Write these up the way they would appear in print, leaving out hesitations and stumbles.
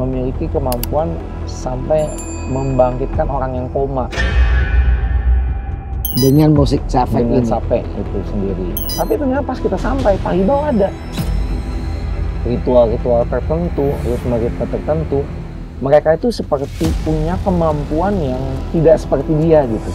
memiliki kemampuan sampai membangkitkan orang yang koma dengan musik Sapek dengan ini. Sapek itu sendiri. Tapi ternyata pas kita sampai, Pak Hibau ada ritual-ritual tertentu, ritme-ritme tertentu. Mereka itu seperti punya kemampuan yang tidak seperti dia gitu.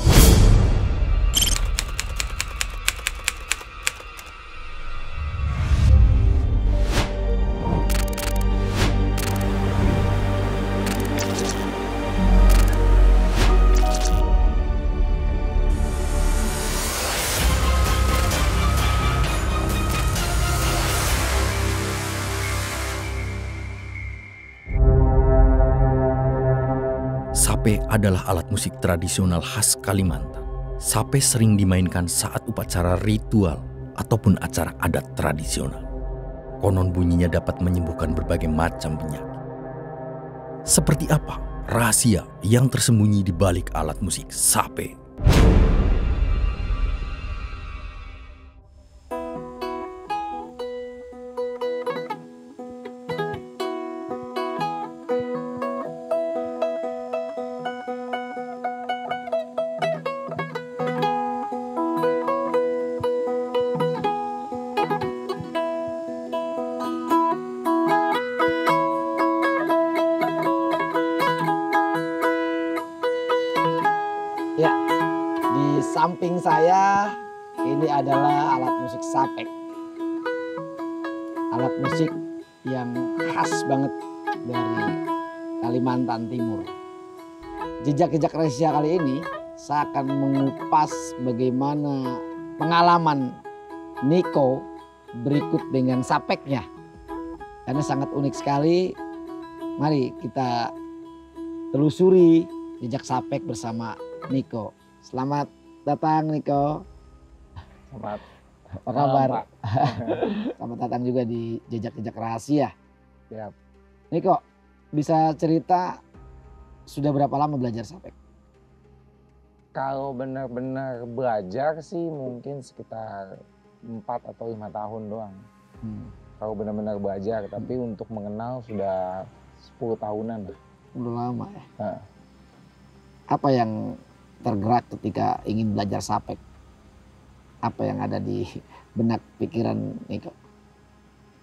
Sape adalah alat musik tradisional khas Kalimantan. Sape sering dimainkan saat upacara ritual ataupun acara adat tradisional. Konon bunyinya dapat menyembuhkan berbagai macam penyakit. Seperti apa rahasia yang tersembunyi di balik alat musik sape? Ya, di samping saya ini adalah alat musik Sapek. Alat musik yang khas banget dari Kalimantan Timur. Jejak-jejak rahasia kali ini saya akan mengupas bagaimana pengalaman Niko berikut dengan Sapeknya. Karena sangat unik sekali. Mari kita telusuri jejak Sapek bersama Niko. Selamat datang Niko. Selamat Apa kabar? Pak. Selamat datang juga di jejak-jejak rahasia. Siap. Niko, bisa cerita sudah berapa lama belajar Sapek? Kalau benar-benar belajar sih mungkin sekitar 4 atau 5 tahun doang. Kalau benar-benar belajar, tapi untuk mengenal sudah 10 tahunan lah. Udah lama ya. Nah, Apa yang tergerak ketika ingin belajar Sapek? Apa yang ada di benak pikiran Niko?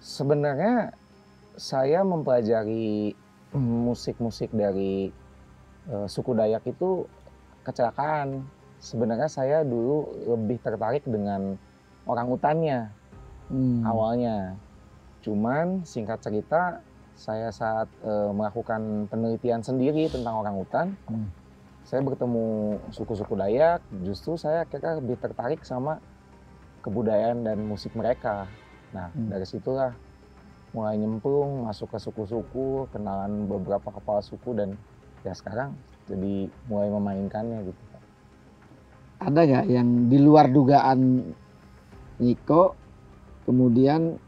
sebenarnya saya mempelajari musik-musik dari suku Dayak itu kecelakaan. Sebenarnya saya dulu lebih tertarik dengan orangutannya awalnya. Cuman singkat cerita, saya saat melakukan penelitian sendiri tentang orangutan, saya bertemu suku-suku Dayak, justru saya akhirnya lebih tertarik sama kebudayaan dan musik mereka. Nah, dari situlah mulai nyemplung, masuk ke suku-suku, kenalan beberapa kepala suku, dan ya sekarang jadi mulai memainkannya gitu. Ada nggak yang di luar dugaan Niko, kemudian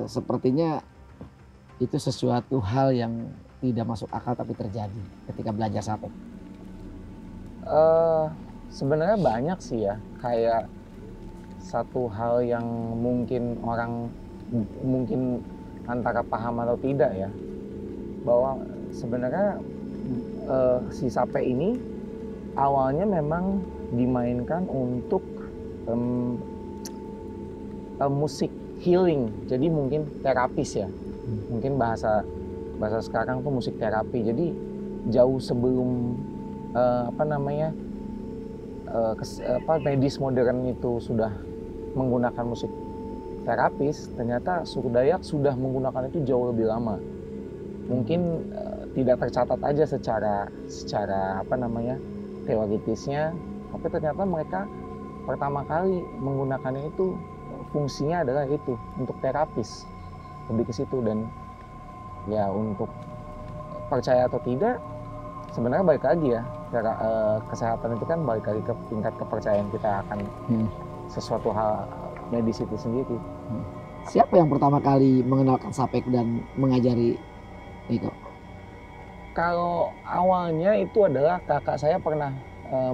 sepertinya itu sesuatu hal yang tidak masuk akal tapi terjadi ketika belajar Sapek? Sebenarnya banyak sih ya, kayak satu hal yang mungkin orang mungkin antara paham atau tidak ya, bahwa sebenarnya si Sape ini awalnya memang dimainkan untuk musik healing, jadi mungkin terapis ya, mungkin bahasa sekarang tuh musik terapi. Jadi jauh sebelum medis modern itu sudah menggunakan musik terapis, ternyata suku Dayak sudah menggunakan itu jauh lebih lama. Mungkin tidak tercatat aja secara teoritisnya, tapi ternyata mereka pertama kali menggunakannya itu fungsinya adalah itu untuk terapis, lebih ke situ. Dan ya untuk percaya atau tidak, sebenarnya balik lagi ya, kesehatan itu kan balik lagi ke tingkat kepercayaan kita akan sesuatu hal medis itu sendiri. Siapa yang pertama kali mengenalkan Sapek dan mengajari Niko? Kalau awalnya itu adalah kakak saya pernah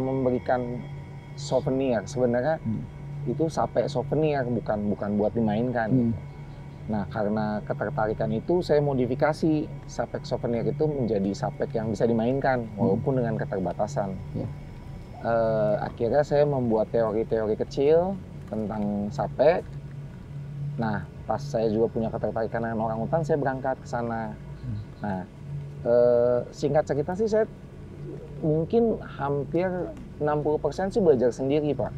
memberikan souvenir. Sebenarnya itu Sapek souvenir, bukan buat dimainkan. Nah, karena ketertarikan itu saya modifikasi sapek souvenir itu menjadi sapek yang bisa dimainkan walaupun dengan keterbatasan. Akhirnya saya membuat teori-teori kecil tentang sapek. Nah, pas saya juga punya ketertarikan dengan orangutan, saya berangkat ke sana. Nah, singkat cerita sih saya mungkin hampir 60% sih belajar sendiri, Pak.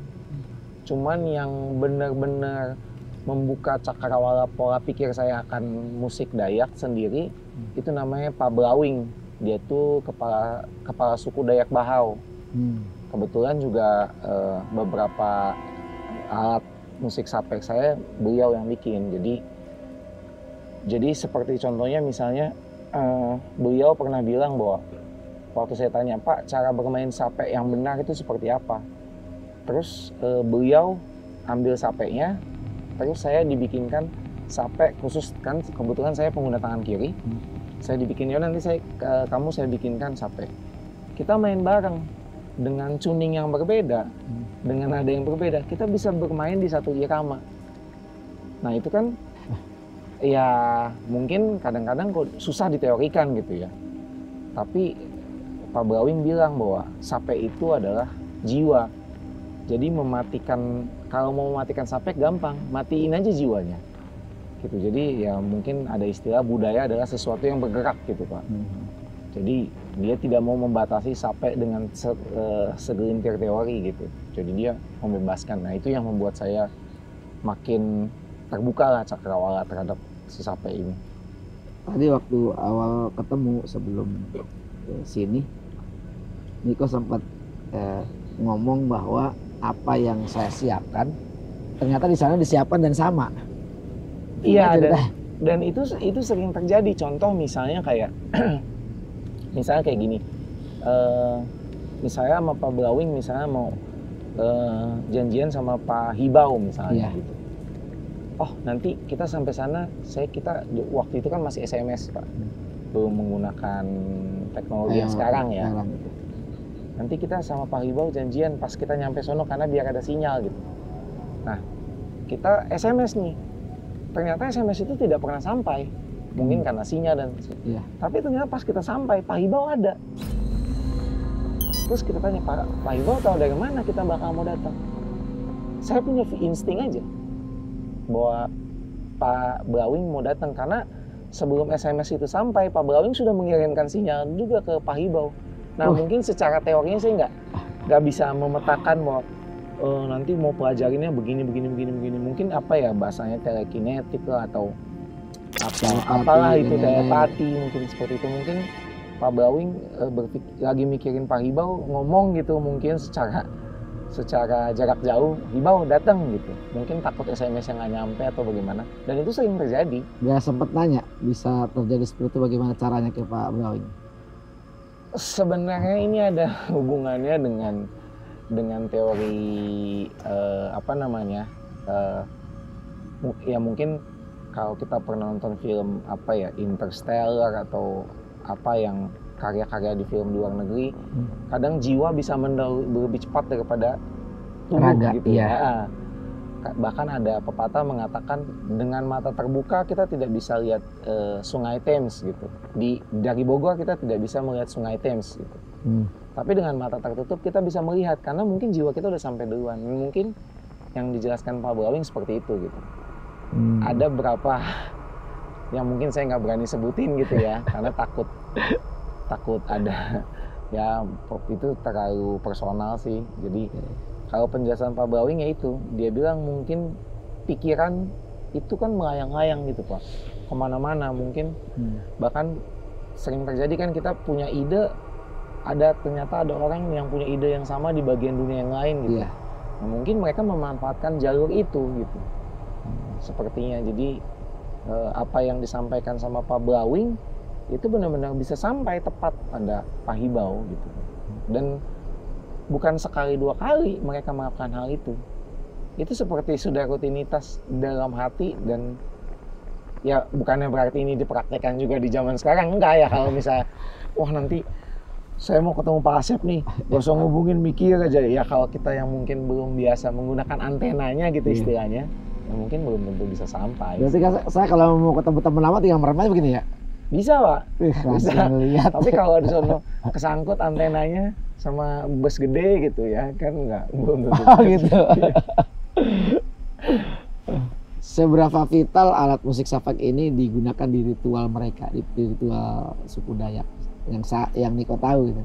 Cuman yang benar-benar membuka cakrawala pola pikir saya akan musik Dayak sendiri itu namanya Pak Blawing. Dia tuh kepala suku Dayak Bahau. Kebetulan juga beberapa alat musik sapek saya beliau yang bikin. Jadi seperti contohnya misalnya beliau pernah bilang bahwa waktu saya tanya, Pak, cara bermain sapek yang benar itu seperti apa? Terus beliau ambil sapeknya, terus saya dibikinkan sapek khusus, kan kebetulan saya pengguna tangan kiri. Saya dibikin, ya nanti kamu saya bikinkan sapek. Kita main bareng dengan tuning yang berbeda, dengan nada yang berbeda, kita bisa bermain di satu irama. Nah itu kan ya mungkin kadang-kadang kok susah diteorikan gitu ya. Tapi Pak Blawing bilang bahwa sapek itu adalah jiwa. Jadi kalau mau mematikan sapek gampang, matiin aja jiwanya. Gitu. Jadi ya mungkin ada istilah budaya adalah sesuatu yang bergerak gitu, Pak. Jadi dia tidak mau membatasi sapek dengan segelintir teori gitu. Jadi dia membebaskan. Nah itu yang membuat saya makin terbuka lah cakrawala terhadap si sapek ini. Tadi waktu awal ketemu sebelum sini, Niko sempat ngomong bahwa apa yang saya siapkan ternyata di sana disiapkan dan sama. Iya, dan itu sering terjadi. Contoh misalnya kayak misalnya kayak gini, misalnya sama Pak Blawing misalnya mau janjian sama Pak Hibau misalnya gitu. Oh nanti kita sampai sana, kita waktu itu kan masih SMS, Pak, belum menggunakan teknologi yang sekarang ya. Nanti kita sama Pak Hibau janjian pas kita nyampe sono karena biar ada sinyal gitu. Nah kita SMS nih, ternyata SMS itu tidak pernah sampai. Mungkin karena sinyal dan tapi ternyata pas kita sampai Pak Hibau ada. Terus kita tanya, Pak Hibau tahu dari mana kita bakal mau datang? Saya punya insting aja bahwa Pak Blawing mau datang, karena sebelum SMS itu sampai Pak Blawing sudah mengirimkan sinyal juga ke Pak Hibau. Nah mungkin secara teorinya saya nggak bisa memetakan bahwa nanti mau pelajarinnya begini. Mungkin apa ya bahasanya telekinetik lah atau apalah itu telepati mungkin seperti itu. Mungkin Pak Blawing lagi mikirin Pak Hibau ngomong gitu, mungkin secara jarak jauh, Hibau datang gitu. Mungkin takut SMS yang nggak nyampe atau bagaimana. Dan itu sering terjadi. Dia sempat nanya bisa terjadi seperti itu, bagaimana caranya ke Pak Blawing? Sebenarnya ini ada hubungannya dengan teori ya mungkin kalau kita pernah nonton film Interstellar atau apa yang karya-karya di film luar negeri, kadang jiwa bisa lebih cepat daripada tubuh gitu ya. Bahkan ada pepatah mengatakan dengan mata terbuka kita tidak bisa lihat Sungai Thames gitu. Dari Bogor kita tidak bisa melihat Sungai Thames gitu. Tapi dengan mata tertutup kita bisa melihat karena mungkin jiwa kita udah sampai duluan. Mungkin yang dijelaskan Pak Blawing seperti itu gitu. Ada berapa yang mungkin saya nggak berani sebutin gitu ya, karena takut ada ya itu terlalu personal sih. Jadi kalau penjelasan Pak Blawing ya itu, dia bilang mungkin pikiran itu kan melayang-layang gitu, Pak, kemana-mana mungkin. Bahkan sering terjadi kan kita punya ide, ternyata ada orang yang punya ide yang sama di bagian dunia yang lain gitu. Nah, mungkin mereka memanfaatkan jalur itu gitu. Sepertinya. Jadi apa yang disampaikan sama Pak Blawing itu benar-benar bisa sampai tepat pada Pak Hibau gitu. Dan bukan sekali dua kali mereka melakukan hal itu. Itu seperti sudah rutinitas dalam hati, dan ya bukannya berarti ini dipraktekkan juga di zaman sekarang, enggak ya. Kalau misalnya wah nanti saya mau ketemu Pak Asep nih, gak usah ngubungin, mikir aja ya. Kalau kita yang mungkin belum biasa menggunakan antenanya gitu istilahnya, ya mungkin belum tentu bisa sampai. Berarti kan saya kalau mau ketemu teman lama tinggal merem aja begini ya? Bisa Pak, Bisa bisa. ngeliat. Tapi kalau di sono kesangkut antenanya sama bus gede gitu ya, kan belum tentu. Oh gitu. Seberapa vital alat musik Sapek ini digunakan di ritual mereka, di ritual suku Dayak yang Niko tahu gitu,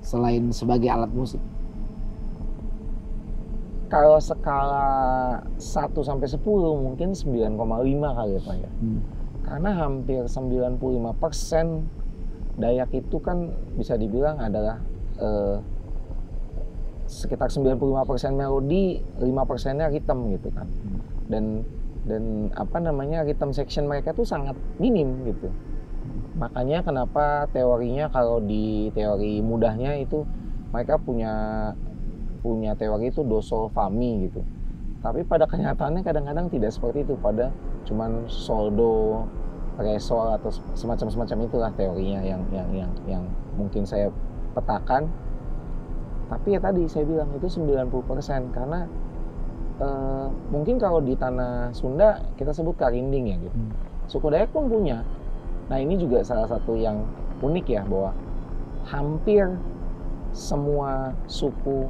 selain sebagai alat musik? Kalau skala 1 sampai 10 mungkin 9,5 kali ya Pak ya. Karena hampir 95% Dayak itu kan bisa dibilang adalah sekitar 95% melodi, 5%-nya ritme gitu kan. Dan apa namanya, rhythm section mereka tuh sangat minim gitu. Makanya kenapa teorinya, kalau di teori mudahnya itu mereka punya teori itu do sol fa mi gitu. Tapi pada kenyataannya kadang-kadang tidak seperti itu, pada cuman sol do re sol atau semacam itulah teorinya yang mungkin saya petakan. Tapi ya tadi saya bilang itu 90%, karena mungkin kalau di tanah Sunda kita sebut karinding ya gitu. Suku Dayak pun punya. Nah ini juga salah satu yang unik ya, bahwa hampir semua suku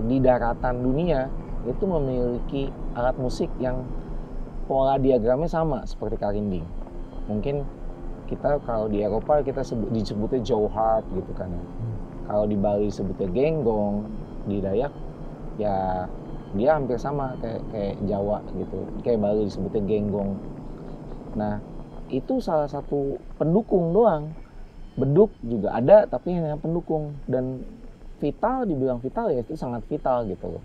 di daratan dunia itu memiliki alat musik yang pola diagramnya sama seperti karinding. Mungkin kita kalau di Eropa kita disebutnya jauharp gitu kan. Kalau di Bali sebutnya genggong, di Dayak ya dia hampir sama kayak Jawa gitu, kayak Bali disebutnya genggong. Nah itu salah satu pendukung doang. Beduk juga ada tapi hanya pendukung, dan vital, dibilang vital ya itu sangat vital gitu loh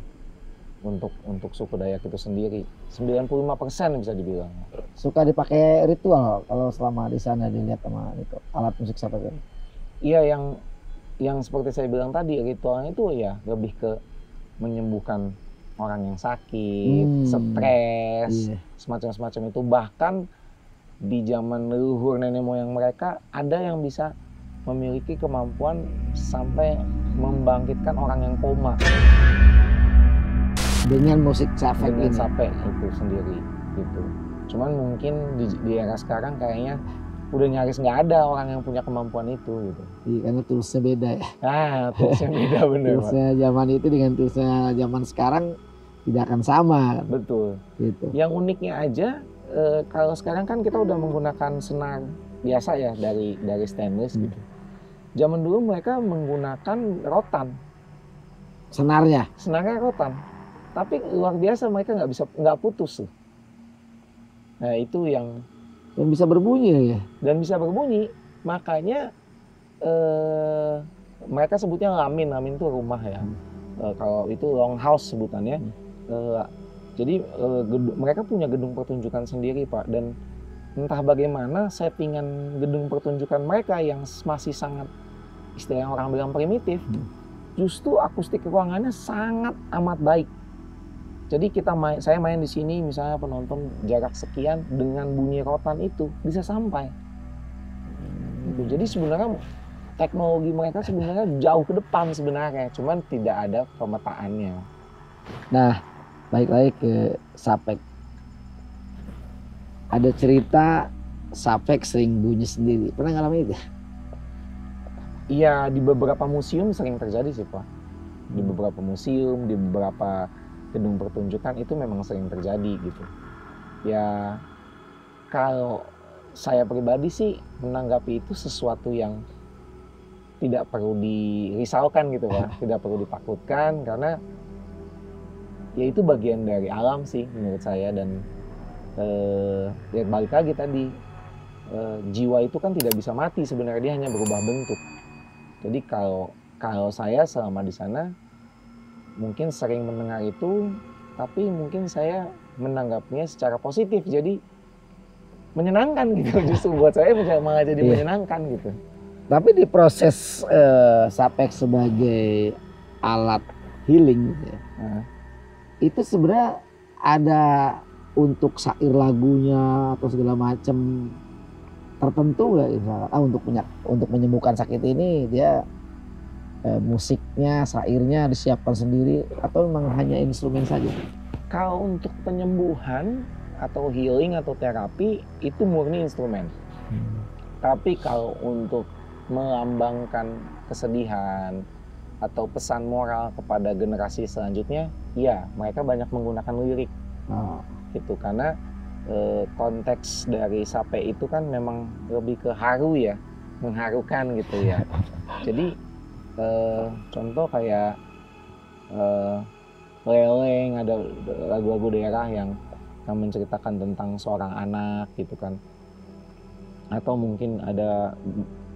untuk suku Dayak itu sendiri. 95% bisa dibilang. Suka dipakai ritual kalau selama di sana dilihat sama itu alat musik Sapek ini? Iya, yang seperti saya bilang tadi, ritualnya itu ya lebih ke menyembuhkan orang yang sakit, stres, semacam itu. Bahkan di zaman leluhur nenek moyang mereka ada yang bisa memiliki kemampuan sampai membangkitkan orang yang koma dengan musik Sapek dengan ini. Sapek itu sendiri gitu. Cuman mungkin di era sekarang kayaknya udah nyaris nggak ada orang yang punya kemampuan itu gitu. Iya, karena toolsnya beda ya. Toolsnya beda bener. Toolsnya zaman itu dengan toolsnya zaman sekarang tidak akan sama. Betul. Gitu. Yang uniknya aja, kalau sekarang kan kita udah menggunakan senar biasa ya dari stainless gitu. Zaman dulu mereka menggunakan rotan. Senarnya rotan. Tapi luar biasa, mereka nggak putus tuh. Nah itu yang bisa berbunyi ya. Dan bisa berbunyi, makanya mereka sebutnya lamin itu rumah ya. Kalau itu longhouse sebutannya. Jadi mereka punya gedung pertunjukan sendiri Pak, dan entah bagaimana settingan gedung pertunjukan mereka yang masih sangat, istilah orang bilang primitif, justru akustik ruangannya sangat amat baik. Jadi saya main di sini, misalnya penonton jarak sekian, dengan bunyi rotan itu bisa sampai. Jadi sebenarnya teknologi mereka sebenarnya jauh ke depan sebenarnya, cuman tidak ada pemetaannya. Nah, balik lagi ke Sapek. Ada cerita Sapek sering bunyi sendiri. Pernah ngalamin itu? Iya, di beberapa museum sering terjadi sih Pak. Di beberapa museum, di beberapa gedung pertunjukan itu memang sering terjadi gitu. Ya kalau saya pribadi sih menanggapi itu sesuatu yang tidak perlu dirisaukan gitu Pak, tidak perlu ditakutkan, karena ya itu bagian dari alam sih menurut saya. Dan ya balik lagi tadi, jiwa itu kan tidak bisa mati sebenarnya, dia hanya berubah bentuk. Jadi kalau saya selama di sana mungkin sering mendengar itu, tapi mungkin saya menanggapnya secara positif, jadi menyenangkan gitu. Justru buat saya malah jadi menyenangkan gitu. Tapi di proses Sapek sebagai alat healing gitu ya, itu sebenarnya ada untuk syair lagunya atau segala macam tertentu nggak, untuk menyembuhkan sakit ini dia musiknya, syairnya disiapkan sendiri, atau memang hanya instrumen saja? Kalau untuk penyembuhan atau healing atau terapi itu murni instrumen. Tapi kalau untuk melambangkan kesedihan atau pesan moral kepada generasi selanjutnya, ya mereka banyak menggunakan lirik. Gitu, karena konteks dari Sape itu kan memang lebih ke haru ya, mengharukan gitu ya. Jadi contoh kayak Leleng, ada lagu-lagu daerah yang menceritakan tentang seorang anak gitu kan, atau mungkin ada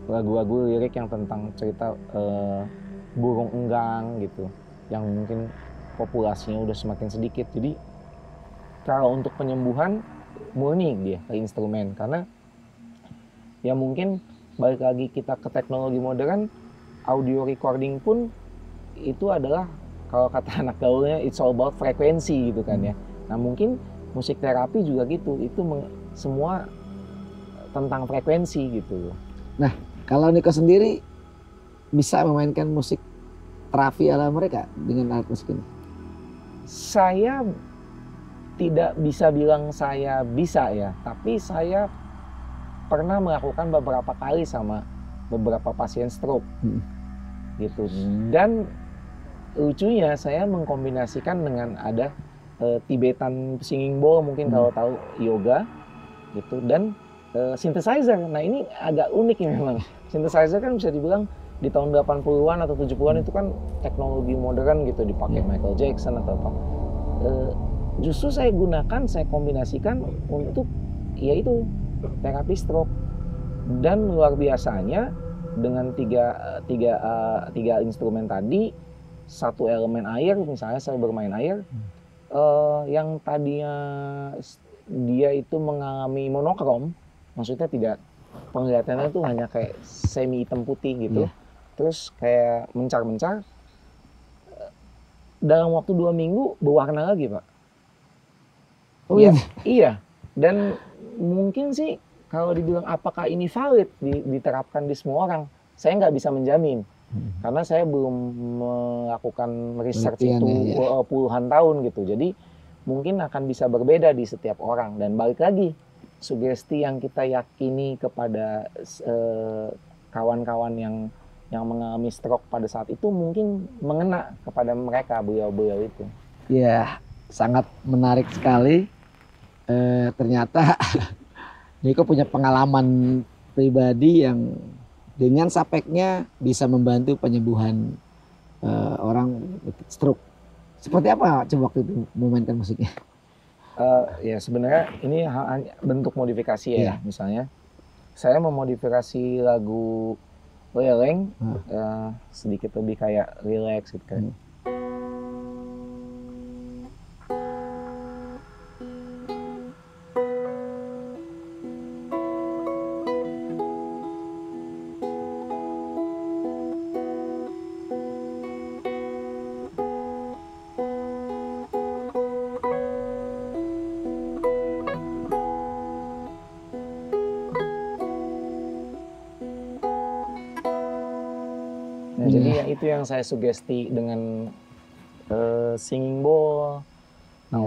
lagu-lagu lirik yang tentang cerita burung enggang gitu, yang mungkin populasinya udah semakin sedikit. Jadi kalau untuk penyembuhan murni dia ke instrumen, karena ya mungkin balik lagi kita ke teknologi modern, audio recording pun itu adalah kalau kata anak gaulnya it's all about frekuensi gitu kan ya. Nah mungkin musik terapi juga gitu, itu semua tentang frekuensi gitu. Nah kalau Niko sendiri bisa memainkan musik terapi ala mereka dengan alat musik ini? Saya tidak bisa bilang saya bisa ya, tapi saya pernah melakukan beberapa kali sama beberapa pasien stroke gitu. Dan lucunya saya mengkombinasikan dengan ada Tibetan singing bowl, mungkin kalau tahu yoga gitu, dan synthesizer. Nah ini agak unik ya memang. Synthesizer kan bisa dibilang di tahun 80-an atau 70-an itu kan teknologi modern gitu, dipakai Michael Jackson atau apa. Justru saya gunakan, saya kombinasikan untuk yaitu terapi stroke. Dan luar biasanya dengan tiga instrumen tadi, satu elemen air, misalnya saya bermain air, yang tadinya dia itu mengalami monokrom, maksudnya tidak, penglihatannya itu hanya kayak semi hitam putih gitu, terus kayak mencar-mencar, dalam waktu 2 minggu berwarna lagi Pak. Oh ya, iya, dan mungkin sih kalau dibilang apakah ini valid diterapkan di semua orang, saya nggak bisa menjamin. Karena saya belum melakukan research itu puluhan tahun gitu. Jadi mungkin akan bisa berbeda di setiap orang. Dan balik lagi, sugesti yang kita yakini kepada kawan-kawan yang mengalami stroke pada saat itu mungkin mengena kepada mereka, beliau-beliau itu. Ya, sangat menarik sekali. Ternyata Niko punya pengalaman pribadi yang dengan sapeknya bisa membantu penyembuhan orang stroke. Seperti apa coba waktu itu memainkan musiknya? Ya sebenarnya ini bentuk modifikasi ya. Misalnya saya memodifikasi lagu Leleng sedikit lebih kayak relax gitu kan. Jadi ya itu yang saya sugesti dengan singing bowl. Nah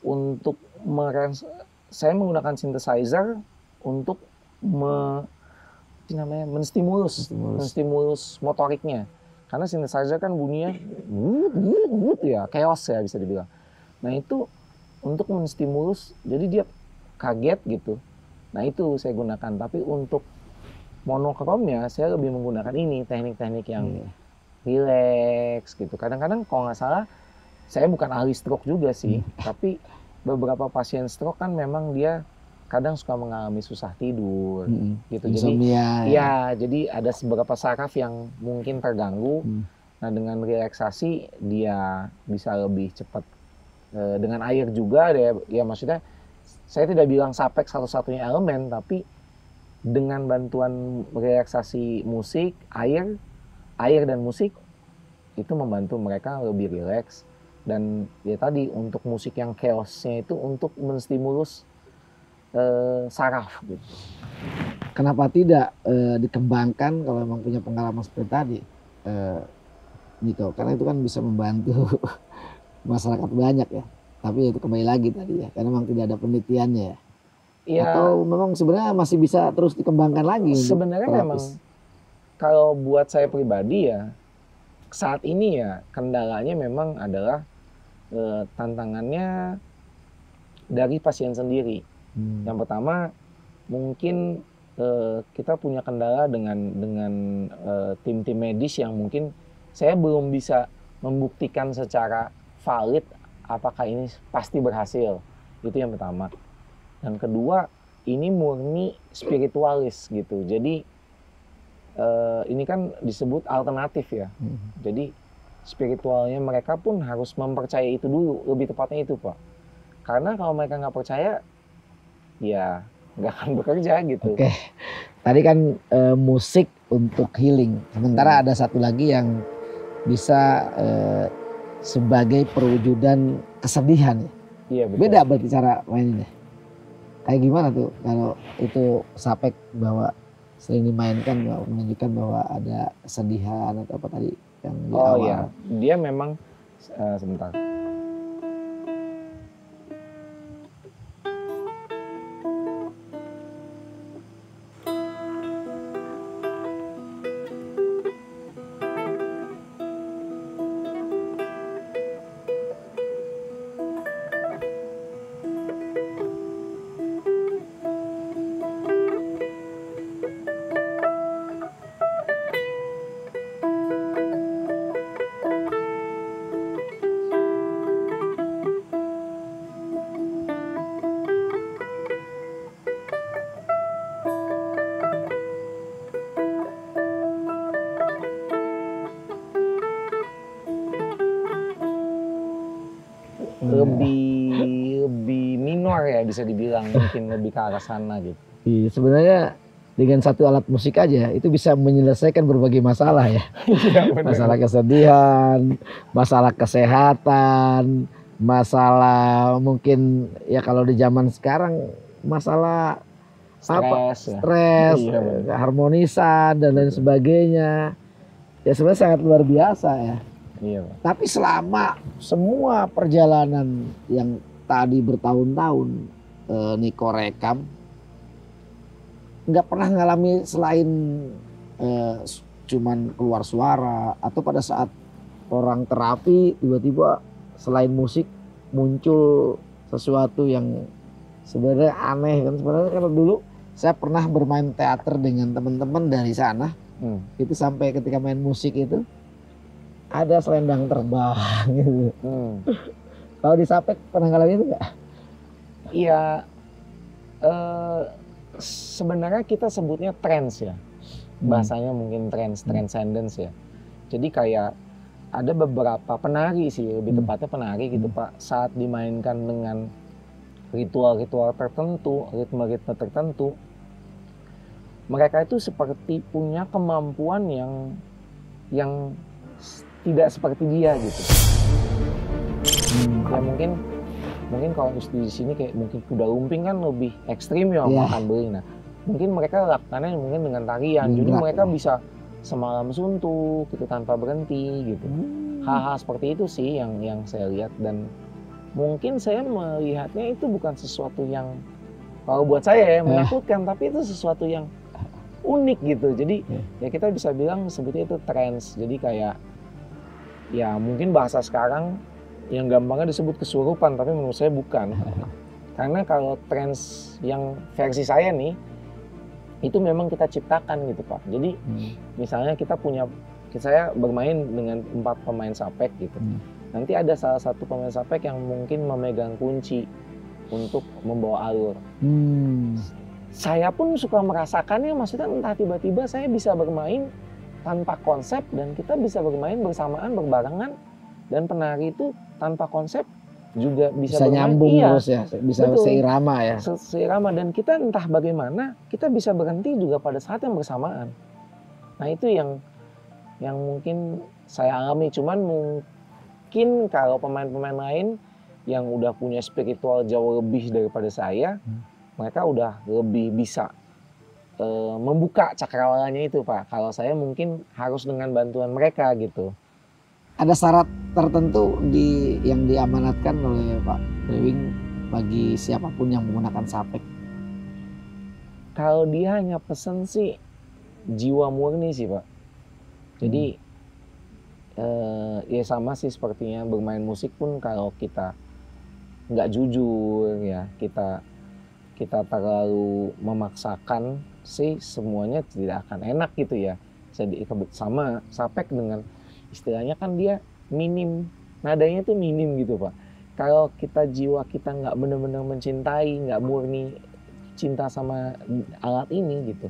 untuk saya menggunakan synthesizer untuk menstimulus motoriknya. Karena synthesizer kan bunyinya ya chaos ya bisa dibilang. Nah itu untuk menstimulus, jadi dia kaget gitu. Nah itu saya gunakan. Tapi untuk monokromnya saya lebih menggunakan ini, teknik-teknik yang relax gitu. Kadang-kadang kalau nggak salah, saya bukan ahli stroke juga sih, tapi beberapa pasien stroke kan memang dia kadang suka mengalami susah tidur gitu. Insomnia, jadi jadi ada beberapa saraf yang mungkin terganggu. Nah dengan relaksasi dia bisa lebih cepat, dengan air juga ya maksudnya saya tidak bilang sapek satu-satunya elemen, tapi dengan bantuan relaksasi musik, air dan musik itu membantu mereka lebih rileks. Dan ya tadi untuk musik yang chaosnya itu untuk menstimulus saraf gitu. Kenapa tidak dikembangkan kalau memang punya pengalaman seperti tadi, Niko? Karena itu kan bisa membantu masyarakat banyak ya. Tapi itu kembali lagi tadi ya, karena memang tidak ada penelitiannya ya. Ya Atau memang sebenarnya masih bisa terus dikembangkan lagi untuk sebenarnya memang terapis. kalau buat saya pribadi ya saat ini ya kendalanya memang adalah tantangannya dari pasien sendiri. Yang pertama mungkin kita punya kendala dengan tim-tim medis yang mungkin saya belum bisa membuktikan secara valid apakah ini pasti berhasil. Itu yang pertama. Dan kedua, ini murni spiritualis gitu. Jadi ini kan disebut alternatif ya. Jadi spiritualnya mereka pun harus mempercayai itu dulu, lebih tepatnya itu Pak. Karena kalau mereka nggak percaya, ya nggak akan bekerja gitu. Oke, tadi kan musik untuk healing. Sementara ada satu lagi yang bisa sebagai perwujudan kesedihan. Iya betul. Beda berarti cara mainnya. Kayak gimana tuh kalau itu Sapek bahwa sering dimainkan bahwa menunjukkan bahwa ada kesedihan atau apa tadi yang di Oh awal. iya, dia memang sebentar. lebih minor ya bisa dibilang, mungkin lebih ke arah sana gitu. Iya, sebenarnya dengan satu alat musik aja itu bisa menyelesaikan berbagai masalah ya. Masalah kesedihan, masalah kesehatan, masalah mungkin ya kalau di zaman sekarang masalah stres, Iya, keharmonisan dan lain sebagainya. Ya sebenarnya sangat luar biasa ya. Iya, Pak. Tapi selama semua perjalanan yang tadi bertahun-tahun Niko rekam, nggak pernah ngalami selain cuman keluar suara atau pada saat orang terapi tiba-tiba selain musik muncul sesuatu yang sebenarnya aneh kan. Sebenarnya kalau dulu saya pernah bermain teater dengan teman-teman dari sana, itu sampai ketika main musik itu ada selendang terbang gitu. Kalau di Sapek pernah ngalamin itu nggak? Iya, sebenarnya kita sebutnya trance ya, bahasanya mungkin trance, transcendence ya. Jadi kayak ada beberapa penari sih, lebih tepatnya penari gitu Pak, saat dimainkan dengan ritual-ritual tertentu, ritme-ritme tertentu, mereka itu seperti punya kemampuan yang tidak seperti dia gitu. Ya mungkin kalau di sini kayak mungkin kuda lumping kan lebih ekstrim ya makan beling. Nah, mungkin mereka lakukannya mungkin dengan tarian. Jadi mereka bisa semalam suntuk gitu tanpa berhenti gitu. Hal-hal seperti itu sih yang saya lihat, dan mungkin saya melihatnya itu bukan sesuatu yang kalau buat saya ya menakutkan, tapi itu sesuatu yang unik gitu. Jadi ya kita bisa bilang sebutnya itu trance. Jadi kayak ya mungkin bahasa sekarang yang gampangnya disebut kesurupan, tapi menurut saya bukan. Karena kalau trance yang versi saya nih, itu memang kita ciptakan gitu Pak. Jadi misalnya saya bermain dengan 4 pemain Sapek gitu. Nanti ada salah satu pemain Sapek yang mungkin memegang kunci untuk membawa alur. Saya pun suka merasakannya, maksudnya entah tiba-tiba saya bisa bermain tanpa konsep dan kita bisa bermain bersamaan, berbarengan, dan penari itu tanpa konsep juga bisa nyambung terus ya, bisa betul, seirama ya. Seirama, dan kita entah bagaimana kita bisa berhenti juga pada saat yang bersamaan. Nah itu yang mungkin saya alami, cuman mungkin kalau pemain-pemain lain yang udah punya spiritual jauh lebih daripada saya, mereka udah lebih bisa membuka cakrawalanya itu Pak. Kalau saya mungkin harus dengan bantuan mereka gitu. ada syarat tertentu yang diamanatkan oleh Pak Brewing bagi siapapun yang menggunakan sapek? Kalau dia hanya pesen sih jiwa murni sih Pak. Jadi ya sama sih sepertinya bermain musik pun kalau kita nggak jujur ya, kita terlalu memaksakan sih semuanya tidak akan enak gitu ya. Jadi sama sapek dengan istilahnya kan dia minim, nadanya itu minim gitu Pak. Kalau jiwa kita nggak benar-benar mencintai, nggak murni cinta sama alat ini gitu,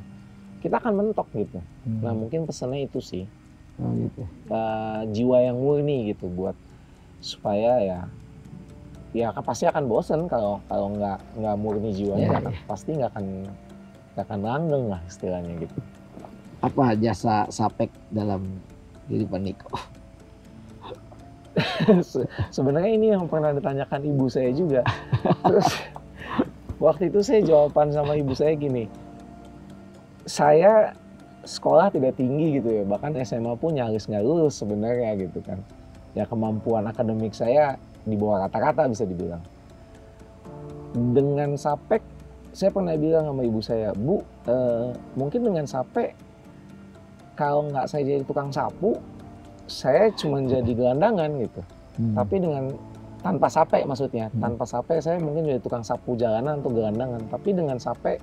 kita akan mentok gitu. Nah mungkin pesannya itu sih, gitu. Jiwa yang murni gitu, buat supaya ya pasti akan bosen kalau nggak murni jiwanya, pasti nggak akan langgeng lah istilahnya gitu. Apa jasa sapek dalam kehidupan Niko? Sebenarnya ini yang pernah ditanyakan ibu saya juga. Terus waktu itu saya jawaban sama ibu saya gini, saya sekolah tidak tinggi gitu ya, bahkan SMA pun nyaris nggak lulus sebenarnya gitu kan. Ya kemampuan akademik saya di bawah rata-rata bisa dibilang. Dengan sapek, saya pernah bilang sama ibu saya, Bu, mungkin dengan sapek, kalau nggak saya jadi tukang sapu, saya cuma jadi gelandangan gitu. Tapi tanpa sapek maksudnya, tanpa sapek saya mungkin jadi tukang sapu jalanan atau gelandangan. Tapi dengan sapek,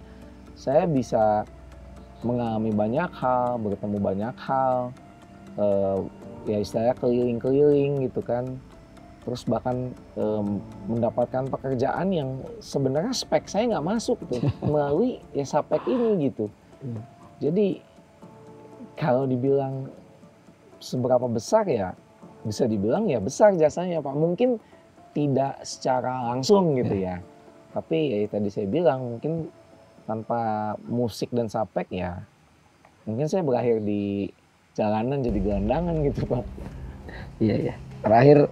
saya bisa mengalami banyak hal, bertemu banyak hal, ya istilahnya keliling-keliling gitu kan. Terus bahkan mendapatkan pekerjaan yang sebenarnya spek saya nggak masuk tuh melalui ya sapek ini gitu. Jadi kalau dibilang seberapa besar ya bisa dibilang ya besar jasanya Pak. Mungkin tidak secara langsung gitu ya. Tapi ya tadi saya bilang mungkin tanpa musik dan sapek ya mungkin saya berakhir di jalanan jadi gelandangan gitu Pak. Iya. Terakhir,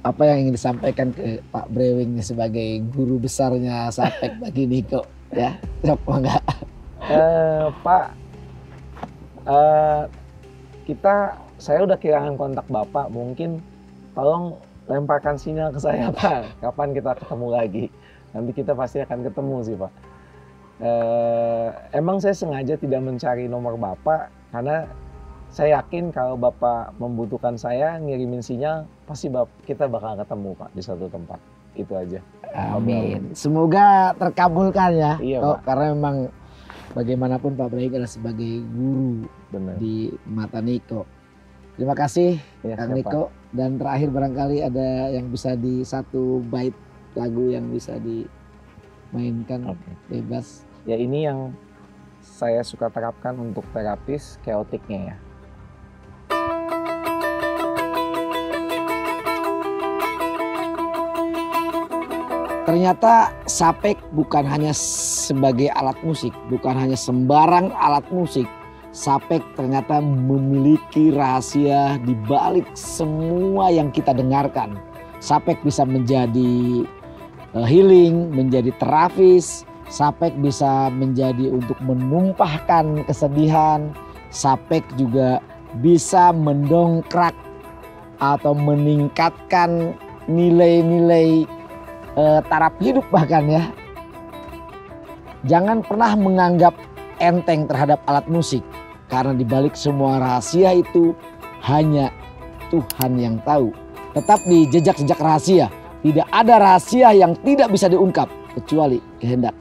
apa yang ingin disampaikan ke Pak Brewing sebagai guru besarnya sapek bagi Niko ya? Siapa enggak? Pak, saya udah kehilangan kontak Bapak, mungkin tolong lemparkan sinyal ke saya Pak, kapan kita ketemu lagi. Nanti kita pasti akan ketemu sih Pak. Emang saya sengaja tidak mencari nomor Bapak, karena saya yakin kalau Bapak membutuhkan saya, ngirimin sinyal, pasti kita bakal ketemu Pak di satu tempat. Itu aja. Amin. Semoga terkabulkan ya. Iya, Pak. Karena memang bagaimanapun Pak Brewing adalah sebagai guru. Benar. Di mata Niko. Terima kasih ya, Kang Niko. Dan terakhir barangkali ada yang bisa di satu bait lagu yang bisa dimainkan bebas. Ya ini yang saya suka terapkan untuk terapis chaoticnya ya. Ternyata sapek bukan hanya sebagai alat musik, bukan hanya sembarang alat musik. Sapek ternyata memiliki rahasia di balik semua yang kita dengarkan. Sapek bisa menjadi healing, menjadi terapis. Sapek bisa menjadi untuk menumpahkan kesedihan. Sapek juga bisa mendongkrak atau meningkatkan nilai-nilai taraf hidup bahkan ya. Jangan pernah menganggap enteng terhadap alat musik, karena dibalik semua rahasia itu hanya Tuhan yang tahu. Tetap di jejak-jejak rahasia, tidak ada rahasia yang tidak bisa diungkap kecuali kehendak